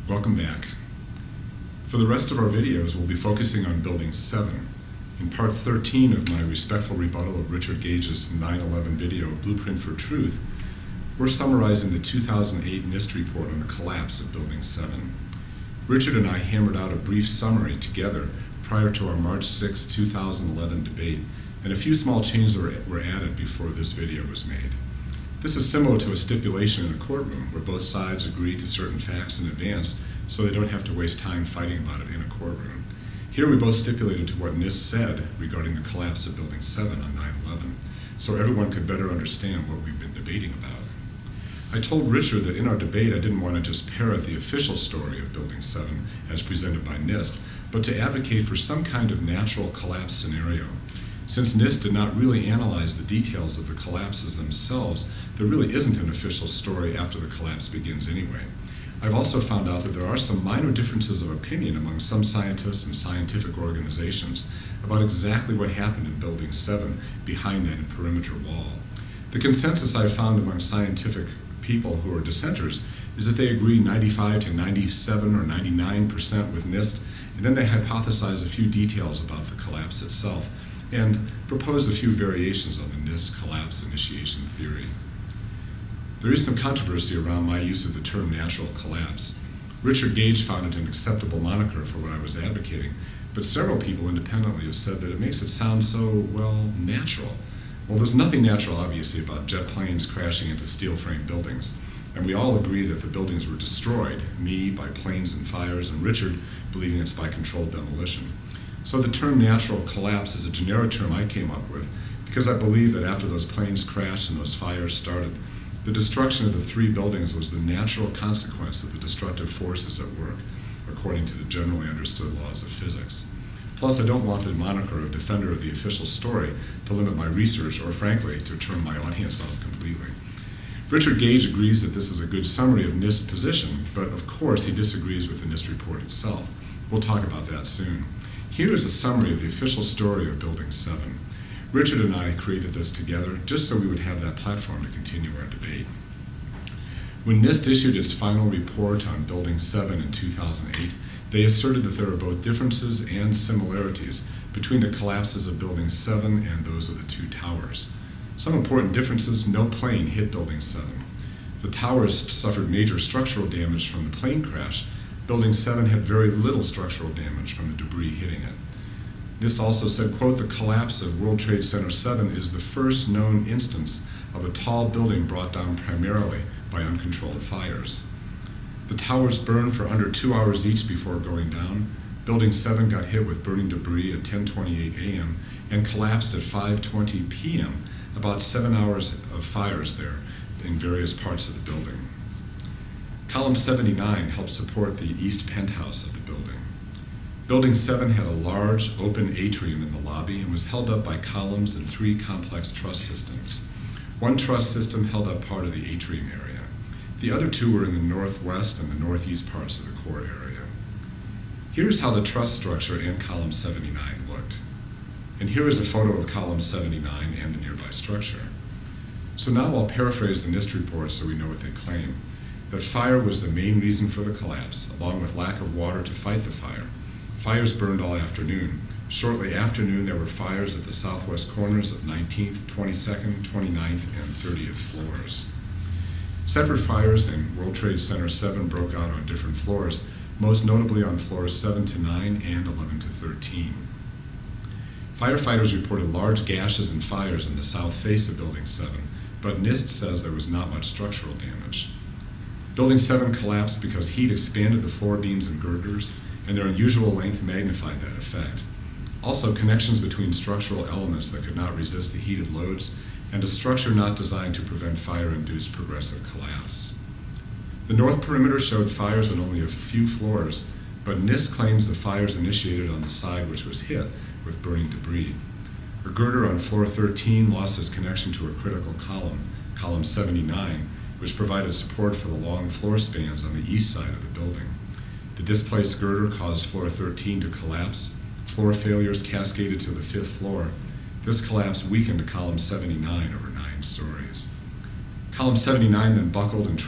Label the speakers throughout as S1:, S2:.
S1: Welcome back. For the rest of our videos, we'll be focusing on Building 7. In part 13 of my respectful rebuttal of Richard Gage's 9/11 video, Blueprint for Truth, we're summarizing the 2008 NIST report on the collapse of Building 7. Richard and I hammered out a brief summary together prior to our March 6, 2011 debate, and a few small changes were added before this video was made. This is similar to a stipulation in a courtroom where both sides agree to certain facts in advance so they don't have to waste time fighting about it in a courtroom. Here we both stipulated to what NIST said regarding the collapse of Building 7 on 9/11, so everyone could better understand what we've been debating about. I told Richard that in our debate I didn't want to just parrot the official story of Building 7 as presented by NIST, but to advocate for some kind of natural collapse scenario. Since NIST did not really analyze the details of the collapses themselves, there really isn't an official story after the collapse begins anyway. I've also found out that there are some minor differences of opinion among some scientists and scientific organizations about exactly what happened in Building 7 behind that perimeter wall. The consensus I've found among scientific people who are dissenters is that they agree 95 to 97 or 99% with NIST, and then they hypothesize a few details about the collapse itself and propose a few variations on the NIST collapse initiation theory. There is some controversy around my use of the term natural collapse. Richard Gage found it an acceptable moniker for what I was advocating, but several people independently have said that it makes it sound so, well, natural. Well, there's nothing natural, obviously, about jet planes crashing into steel-framed buildings, and we all agree that the buildings were destroyed, me by planes and fires, and Richard believing it's by controlled demolition. So the term natural collapse is a generic term I came up with because I believe that after those planes crashed and those fires started, the destruction of the three buildings was the natural consequence of the destructive forces at work, according to the generally understood laws of physics. Plus, I don't want the moniker of defender of the official story to limit my research or, frankly, to turn my audience off completely. Richard Gage agrees that this is a good summary of NIST's position, but of course he disagrees with the NIST report itself. We'll talk about that soon. Here is a summary of the official story of Building 7. Richard and I created this together just so we would have that platform to continue our debate. When NIST issued its final report on Building 7 in 2008, they asserted that there are both differences and similarities between the collapses of Building 7 and those of the two towers. Some important differences: no plane hit Building 7. The towers suffered major structural damage from the plane crash. Building 7 had very little structural damage from the debris hitting it. NIST also said, quote, "The collapse of World Trade Center 7 is the first known instance of a tall building brought down primarily by uncontrolled fires. The towers burned for under 2 hours each before going down. Building 7 got hit with burning debris at 10:28 a.m. and collapsed at 5:20 p.m., about 7 hours of fires there in various parts of the building." Column 79 helps support the east penthouse of the building. Building 7 had a large, open atrium in the lobby and was held up by columns and 3 complex truss systems. One truss system held up part of the atrium area. The other 2 were in the northwest and the northeast parts of the core area. Here's how the truss structure in column 79 looked. And here is a photo of column 79 and the nearby structure. So now I'll paraphrase the NIST report so we know what they claim. That fire was the main reason for the collapse, along with lack of water to fight the fire. Fires burned all afternoon. Shortly after noon, there were fires at the southwest corners of 19th, 22nd, 29th, and 30th floors. Separate fires in World Trade Center 7 broke out on different floors, most notably on floors 7 to 9 and 11 to 13. Firefighters reported large gashes and fires in the south face of Building 7, but NIST says there was not much structural damage. Building 7 collapsed because heat expanded the floor beams and girders, and their unusual length magnified that effect. Also, connections between structural elements that could not resist the heated loads, and a structure not designed to prevent fire-induced progressive collapse. The north perimeter showed fires on only a few floors, but NIST claims the fires initiated on the side which was hit with burning debris. A girder on floor 13 lost its connection to a critical column, column 79, which provided support for the long floor spans on the east side of the building. The displaced girder caused floor 13 to collapse. Floor failures cascaded to the 5th floor. This collapse weakened column 79 over 9 stories. Column 79 then buckled and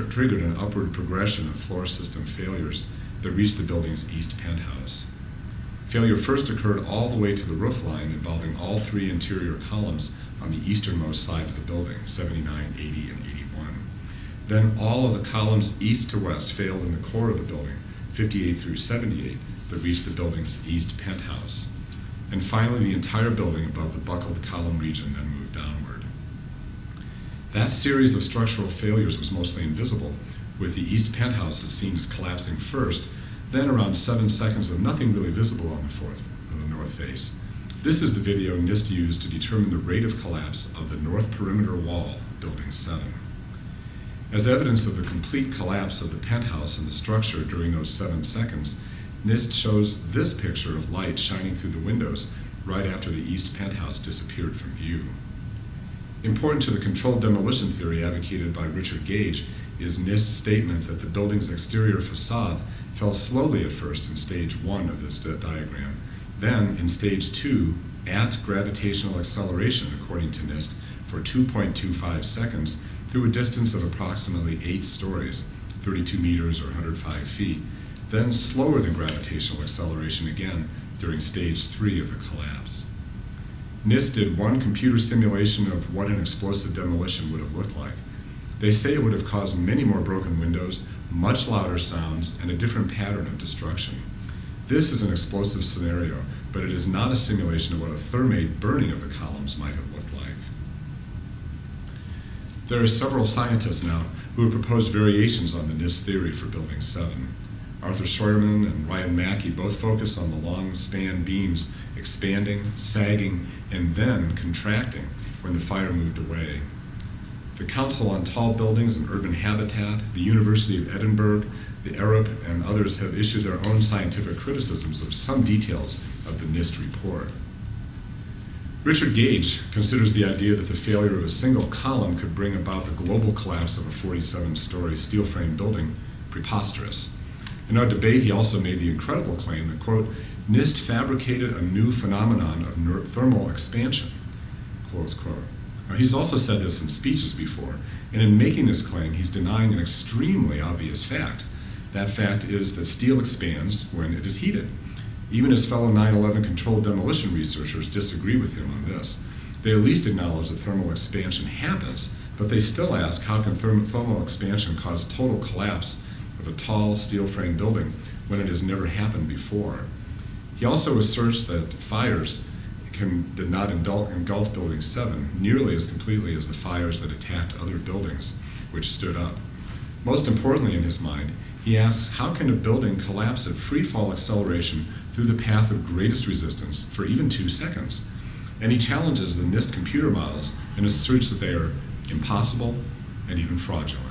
S1: triggered an upward progression of floor system failures that reached the building's east penthouse. Failure first occurred all the way to the roof line, involving all three interior columns on the easternmost side of the building, 79, 80, and 81. Then all of the columns east to west failed in the core of the building, 58 through 78, that reached the building's east penthouse. And finally, the entire building above the buckled column region then moved downward. That series of structural failures was mostly invisible, with the east penthouse as seen as collapsing first, then around 7 seconds of nothing really visible on the north face. This is the video NIST used to determine the rate of collapse of the north perimeter wall, Building 7. As evidence of the complete collapse of the penthouse and the structure during those 7 seconds, NIST shows this picture of light shining through the windows right after the east penthouse disappeared from view. Important to the controlled demolition theory advocated by Richard Gage is NIST's statement that the building's exterior facade fell slowly at first in stage 1 of this diagram, then in stage 2 at gravitational acceleration, according to NIST, for 2.25 seconds through a distance of approximately 8 stories, 32 meters or 105 feet, then slower than gravitational acceleration again during stage 3 of the collapse. NIST did one computer simulation of what an explosive demolition would have looked like. They say it would have caused many more broken windows, much louder sounds, and a different pattern of destruction. This is an explosive scenario, but it is not a simulation of what a thermate burning of the columns might have looked like. There are several scientists now who have proposed variations on the NIST theory for Building 7. Arthur Scheuermann and Ryan Mackey both focus on the long span beams expanding, sagging, and then contracting when the fire moved away. The Council on Tall Buildings and Urban Habitat, the University of Edinburgh, the Arup, and others have issued their own scientific criticisms of some details of the NIST report. Richard Gage considers the idea that the failure of a single column could bring about the global collapse of a 47-story steel frame building preposterous. In our debate, he also made the incredible claim that, quote, NIST fabricated a new phenomenon of thermal expansion, close quote. Now, he's also said this in speeches before, and in making this claim, he's denying an extremely obvious fact. That fact is that steel expands when it is heated. Even his fellow 9/11 controlled demolition researchers disagree with him on this. They at least acknowledge that thermal expansion happens, but they still ask how can thermal expansion cause total collapse of a tall steel frame building when it has never happened before. He also asserts that fires did not engulf Building 7 nearly as completely as the fires that attacked other buildings, which stood up. Most importantly in his mind, he asks how can a building collapse at free fall acceleration through the path of greatest resistance for even 2 seconds? And he challenges the NIST computer models and asserts that they are impossible and even fraudulent.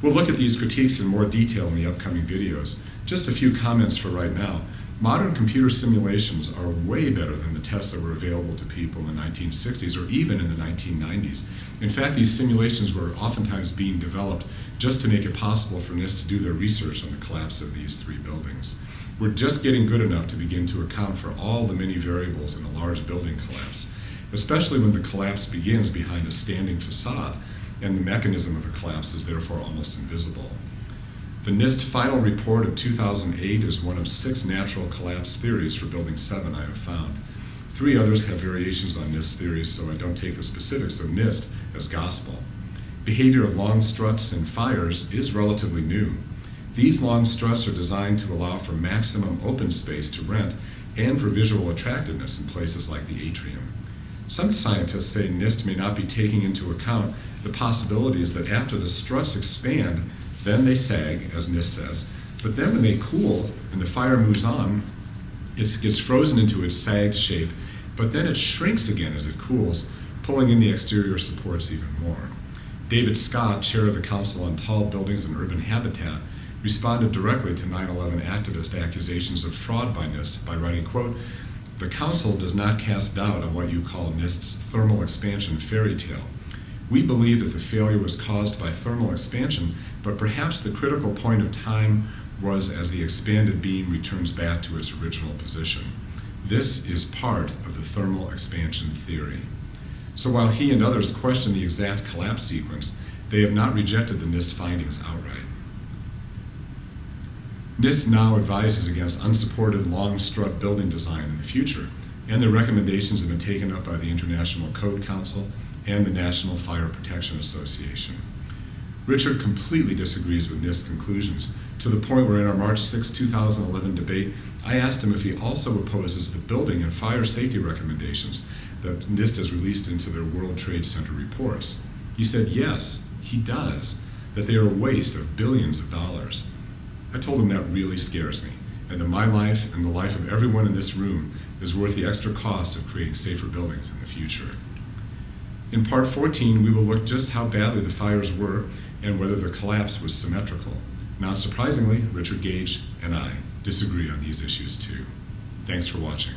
S1: We'll look at these critiques in more detail in the upcoming videos. Just a few comments for right now. Modern computer simulations are way better than the tests that were available to people in the 1960s or even in the 1990s. In fact, these simulations were oftentimes being developed just to make it possible for NIST to do their research on the collapse of these 3 buildings. We're just getting good enough to begin to account for all the many variables in a large building collapse, especially when the collapse begins behind a standing facade and the mechanism of the collapse is therefore almost invisible. The NIST final report of 2008 is one of 6 natural collapse theories for Building 7 I have found. 3 others have variations on NIST theories, so I don't take the specifics of NIST as gospel. Behavior of long struts in fires is relatively new. These long struts are designed to allow for maximum open space to rent and for visual attractiveness in places like the atrium. Some scientists say NIST may not be taking into account the possibilities that after the struts expand, then they sag, as NIST says, but then when they cool and the fire moves on, it gets frozen into its sagged shape, but then it shrinks again as it cools, pulling in the exterior supports even more. David Scott, chair of the Council on Tall Buildings and Urban Habitat, responded directly to 9/11 activist accusations of fraud by NIST by writing, quote, "The Council does not cast doubt on what you call NIST's thermal expansion fairy tale. We believe that the failure was caused by thermal expansion, but perhaps the critical point of time was as the expanded beam returns back to its original position. This is part of the thermal expansion theory." So while he and others question the exact collapse sequence, they have not rejected the NIST findings outright. NIST now advises against unsupported long strut building design in the future, and their recommendations have been taken up by the International Code Council and the National Fire Protection Association. Richard completely disagrees with NIST conclusions, to the point where in our March 6, 2011 debate, I asked him if he also opposes the building and fire safety recommendations that NIST has released into their World Trade Center reports. He said yes, he does, that they are a waste of billions of dollars. I told him that really scares me, and that my life and the life of everyone in this room is worth the extra cost of creating safer buildings in the future. In part 14, we will look just how badly the fires were and whether the collapse was symmetrical. Not surprisingly, Richard Gage and I disagree on these issues too. Thanks for watching.